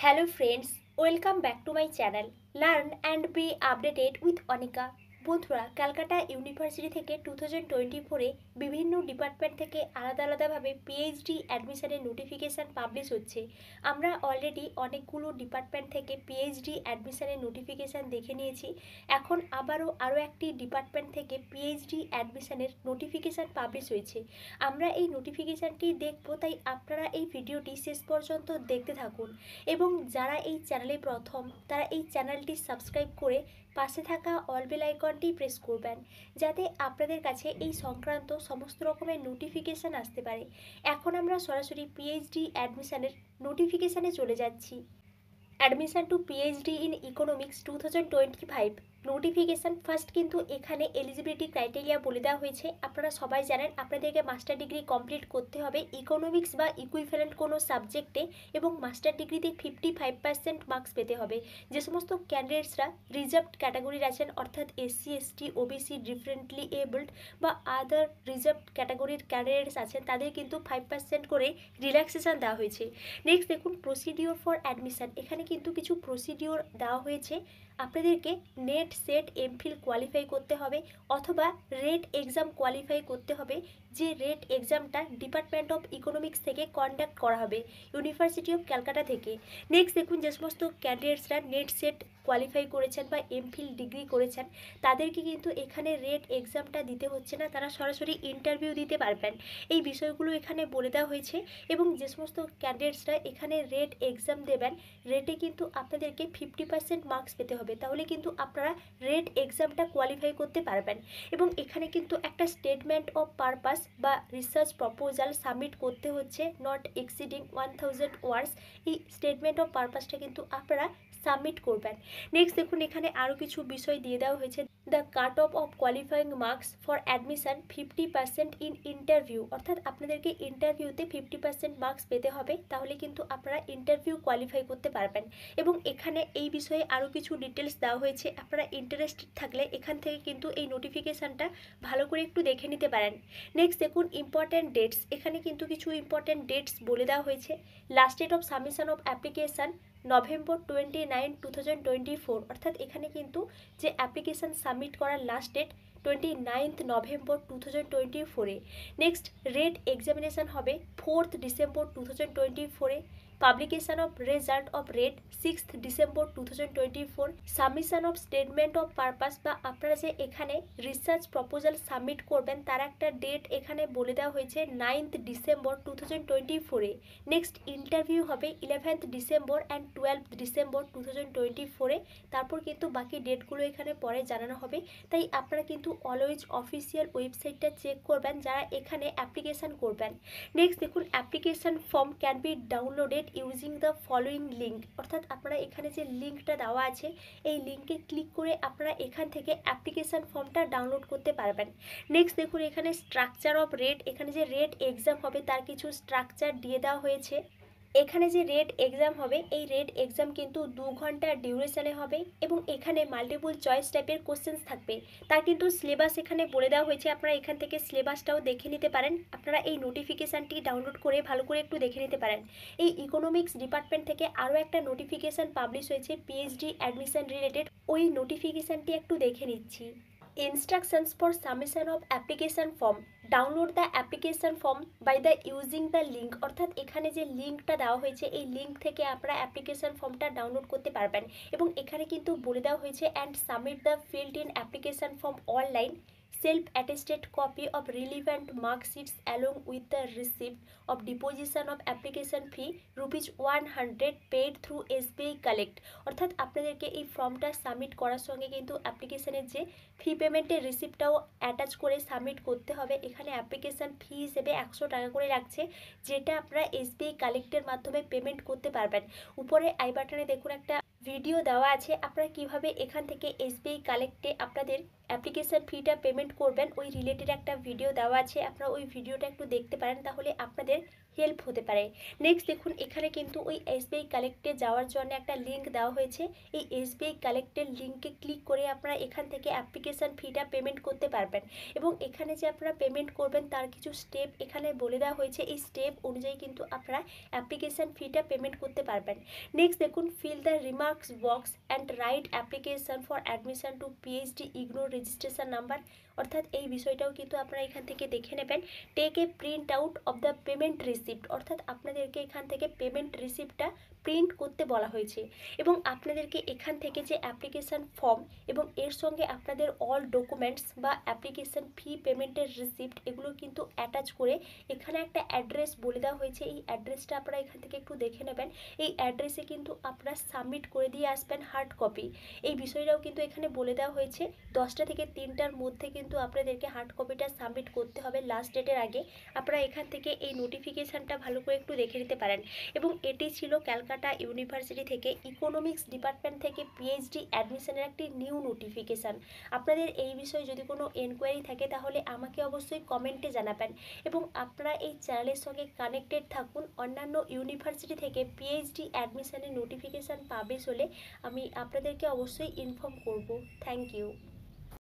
Hello friends, welcome back to my channel. Learn and be updated with Anika. বন্ধুরা, Calcutta university থেকে 2024-এ বিভিন্ন department থেকে আলাদাভাবে পিএইচডি অ্যাডমিশনের নোটিফিকেশান পাবলিশ হচ্ছে। আমরা অলরেডি অনেকগুলো ডিপার্টমেন্ট থেকে পিএইচডি অ্যাডমিশনের নোটিফিকেশান দেখে নিয়েছি। এখন আরও একটি ডিপার্টমেন্ট থেকে পিএইচডি অ্যাডমিশনের নোটিফিকেশান পাবলিশ হয়েছে। আমরা এই নোটিফিকেশানটি দেখব, তাই আপনারা এই ভিডিওটি শেষ পর্যন্ত দেখতে থাকুন এবং যারা এই চ্যানেলে প্রথম তারা এই চ্যানেলটি সাবস্ক্রাইব করে পাশে থাকা অল বেল আইকনটি প্রেস করবেন, যাতে আপনাদের কাছে এই সংক্রান্ত সমস্ত রকমের নোটিফিকেশান আসতে পারে। এখন আমরা সরাসরি পিএইচডি অ্যাডমিশনের নোটিফিকেশানে চলে যাচ্ছি। Admission to PhD in economics 2025 notification. First কিন্তু এখানে এলিজিবিলিটি ক্রাইটেরিয়া বলে দেওয়া হয়েছে। আপনারা সবাই জানেন আপনাদেরকে মাস্টার ডিগ্রি কমপ্লিট করতে হবে ইকোনমিক্স বা ইকুইভ্যালেন্ট কোনো সাবজেক্টে, এবং মাস্টার ডিগ্রিতে 55% মার্কস পেতে হবে। যে সমস্ত ক্যান্ডিডেটসরা রিজার্ভড ক্যাটাগরির আছেন, অর্থাৎ SC ST OBC differently abled বা আদার রিজার্ভড ক্যাটাগরির ক্যান্ডিডেটস আছেন, তাদের কিন্তু 5% করে রিল্যাক্সেশন দেওয়া হয়েছে। নেক্সট দেখুন প্রসিডিওর ফর অ্যাডমিশন। এখানে কিন্তু কিছু প্রসিডিওর দেওয়া হয়েছে। আপনাদেরকে নেট সেট এমফিল কোয়ালিফাই করতে হবে অথবা রেট এক্সাম কোয়ালিফাই করতে হবে, যে রেট এক্সামটা ডিপার্টমেন্ট অফ ইকোনমিক্স থেকে কন্ডাক্ট করা হবে ইউনিভার্সিটি অফ ক্যালকাটা থেকে। নেক্সট দেখুন যে সমস্ত ক্যান্ডিডেটসরা নেট সেট কোয়ালিফাই করেছেন বা এমফিল ডিগ্রি করেছেন, তাদেরকে কিন্তু এখানে রেট এক্সামটা দিতে হচ্ছে না, তারা সরাসরি ইন্টারভিউ দিতে পারবেন। এই বিষয়গুলো এখানে বলে দেওয়া হয়েছে। এবং যে সমস্ত ক্যান্ডিডেটসরা এখানে রেট এক্সাম দেবেন, রেটে কিন্তু আপনাদেরকে 50% মার্কস পেতে হবে, তাহলে কিন্তু আপনারা রেট এক্সামটা কোয়ালিফাই করতে পারবেন। এবং এখানে কিন্তু একটা স্টেটমেন্ট অফ পারপাস বা রিসার্চ প্রপোজাল সাবমিট করতে হচ্ছে, নট এক্সিডিং 1000 ওয়ার্ডস। এই স্টেটমেন্ট অফ পারপাসটা কিন্তু আপনারা সাবমিট করবেন। নেক্সট দেখুন এখানে আরও কিছু বিষয় দিয়ে দেওয়া হয়েছে। The cut off qualifying marks for admission 50% in interview, অর্থাৎ আপনাদেরকে ইন্টারভিউতে 50% মার্কস পেতে হবে, তাহলে কিন্তু আপনারা ইন্টারভিউ কোয়ালিফাই করতে পারবেন। এবং এখানে এই বিষয়ে আরও কিছু ডিটেলস দেওয়া হয়েছে। আপনারা ইন্টারেস্টেড থাকলে এখান থেকে কিন্তু এই নোটিফিকেশানটা ভালো করে একটু দেখে নিতে পারেন। নেক্সট দেখুন ইম্পর্ট্যান্ট ডেটস। এখানে কিন্তু কিছু ইম্পর্ট্যান্ট ডেটস বলে দেওয়া হয়েছে। Last date of submission of application November 29, 2024, অর্থাৎ এখানে কিন্তু যে অ্যাপ্লিকেশান সাবমিট করার লাস্ট ডেট 29 নভেম্বর 2024-এ। নেক্সট রেট এক্সামিনেশান হবে 4 ডিসেম্বর 2024-এ। Publication of result of RET 6 December 2024। Submission of statement of purpose বা আপনারা যে এখানে রিসার্চ প্রপোজাল সাবমিট করবেন, তার একটা ডেট এখানে বলে দেওয়া হয়েছে 9 ডিসেম্বর 2024-এ। নেক্সট ইন্টারভিউ হবে 11 ডিসেম্বর অ্যান্ড 12 ডিসেম্বর 2024-এ। তারপর কিন্তু বাকি ডেটগুলো এখানে পরে জানানো হবে, তাই আপনারা কিন্তু অলওয়েজ অফিসিয়াল ওয়েবসাইটটা চেক করবেন যারা এখানে অ্যাপ্লিকেশান করবেন। নেক্সট দেখুন application form can be downloaded using the following link, অর্থাৎ আপনারা এখানে যে লিঙ্কটা দেওয়া আছে এই লিঙ্কে ক্লিক করে আপনারা এখান থেকে অ্যাপ্লিকেশান ফর্মটা ডাউনলোড করতে পারবেন। নেক্সট দেখুন এখানে স্ট্রাকচার অফ রেট। এখানে যে রেট এক্সাম হবে তার কিছু স্ট্রাকচার দিয়ে দেওয়া হয়েছে। এখানে যে রেট এক্সাম হবে এই রেট এক্সাম কিন্তু 2 ঘন্টার ডিউরেশনে হবে এবং এখানে মাল্টিপল চয়েস টাইপের কোশ্চেন্স থাকবে। তার কিন্তু সিলেবাস এখানে বলে দেওয়া হয়েছে, আপনারা এখান থেকে সিলেবাসটাও দেখে নিতে পারেন। আপনারা এই নোটিফিকেশানটি ডাউনলোড করে ভালো করে একটু দেখে নিতে পারেন। এই ইকোনমিক্স ডিপার্টমেন্ট থেকে আরও একটা নোটিফিকেশান পাবলিশ হয়েছে পিএইচডি অ্যাডমিশন রিলেটেড, ওই নোটিফিকেশানটি একটু দেখে নিচ্ছি। Instructions for submission of application form. Download the application form by the using the link, অর্থাৎ এখানে যে লিঙ্কটা দেওয়া হয়েছে এই লিঙ্ক থেকে আপনারা অ্যাপ্লিকেশান ফর্মটা ডাউনলোড করতে পারবেন। এবং এখানে কিন্তু বলে দেওয়া হয়েছে and submit the field in application form online, self-attested copy of relevant mark sheets along with the receipt of deposition of application fee ₹100 paid through SBI Collect, অর্থাৎ আপনাদেরকে এই ফর্মটা সাবমিট করার সঙ্গে কিন্তু অ্যাপ্লিকেশানের যে ফি পেমেন্টের রিসিপ্টটাও অ্যাটাচ করে সাবমিট করতে হবে। এখানে অ্যাপ্লিকেশান ফি হিসেবে 100 টাকা করে রাখছে, যেটা আপনারা SBI কালেক্টের মাধ্যমে পেমেন্ট করতে পারবেন। উপরে আই বাটনে দেখুন একটা ভিডিও দেওয়া আছে, আপনারা কিভাবে এখান থেকে SBI কালেক্টে আপনাদের অ্যাপ্লিকেশান ফিটা পেমেন্ট করবেন ওই রিলেটেড একটা ভিডিও দেওয়া আছে, আপনারা ওই ভিডিওটা একটু দেখতে পারেন, তাহলে আপনাদের হেল্প হতে পারে। নেক্সট দেখুন, এখানে কিন্তু ওই এসবিআই কালেক্টে যাওয়ার জন্য একটা লিঙ্ক দেওয়া হয়েছে। এই এসবিআই কালেক্টের লিঙ্কে ক্লিক করে আপনারা এখান থেকে অ্যাপ্লিকেশান ফিটা পেমেন্ট করতে পারবেন, এবং এখানে যে আপনারা পেমেন্ট করবেন তার কিছু স্টেপ এখানে বলে দেওয়া হয়েছে। এই স্টেপ অনুযায়ী কিন্তু আপনারা অ্যাপ্লিকেশান ফিটা পেমেন্ট করতে পারবেন। নেক্সট দেখুন, fill the remarks box and write application for admission to PhD ইগনোর রেজিস্ট্রেশন নাম্বার। অর্থাৎ এই বিষয়টাও কিন্তু আপনারা এখান থেকে দেখে নেবেন। Take a print out of the payment receipt, অর্থাৎ আপনাদেরকে এখান থেকে পেমেন্ট রিসিপ্টটা প্রিন্ট করতে বলা হয়েছে, এবং আপনাদেরকে এখান থেকে যে অ্যাপ্লিকেশান ফর্ম এবং এর সঙ্গে আপনাদের অল ডকুমেন্টস বা অ্যাপ্লিকেশান ফি পেমেন্টের রিসিপ্ট এগুলো কিন্তু অ্যাটাচ করে এখানে একটা অ্যাড্রেস বলে দেওয়া হয়েছে। এই অ্যাড্রেসটা আপনারা এখান থেকে একটু দেখে নেবেন। এই অ্যাড্রেসে কিন্তু আপনারা সাবমিট করে দিয়ে আসবেন হার্ড কপি। এই বিষয়টাও কিন্তু এখানে বলে দেওয়া হয়েছে 10টা থেকে 3টার মধ্যে কিন্তু আপনাদেরকে হার্ড কপিটা সাবমিট করতে হবে লাস্ট ডেটের আগে। আপনারা এখান থেকে এই নোটিফিকেশানটা ভালো করে একটু দেখে নিতে পারেন। এবং এটি ছিল ক্যালকাটা ইউনিভার্সিটি থেকে ইকোনমিক্স ডিপার্টমেন্ট থেকে পিএইচডি অ্যাডমিশনের একটি নিউ নোটিফিকেশান। আপনাদের এই বিষয়ে যদি কোনো এনকোয়ারি থাকে তাহলে আমাকে অবশ্যই কমেন্টে জানাবেন, এবং আপনারা এই চ্যানেলের সঙ্গে কানেক্টেড থাকুন। অন্যান্য ইউনিভার্সিটি থেকে পিএইচডি অ্যাডমিশনের নোটিফিকেশান পাবলিশ হলে আমি আপনাদেরকে অবশ্যই ইনফর্ম করব। Thank you.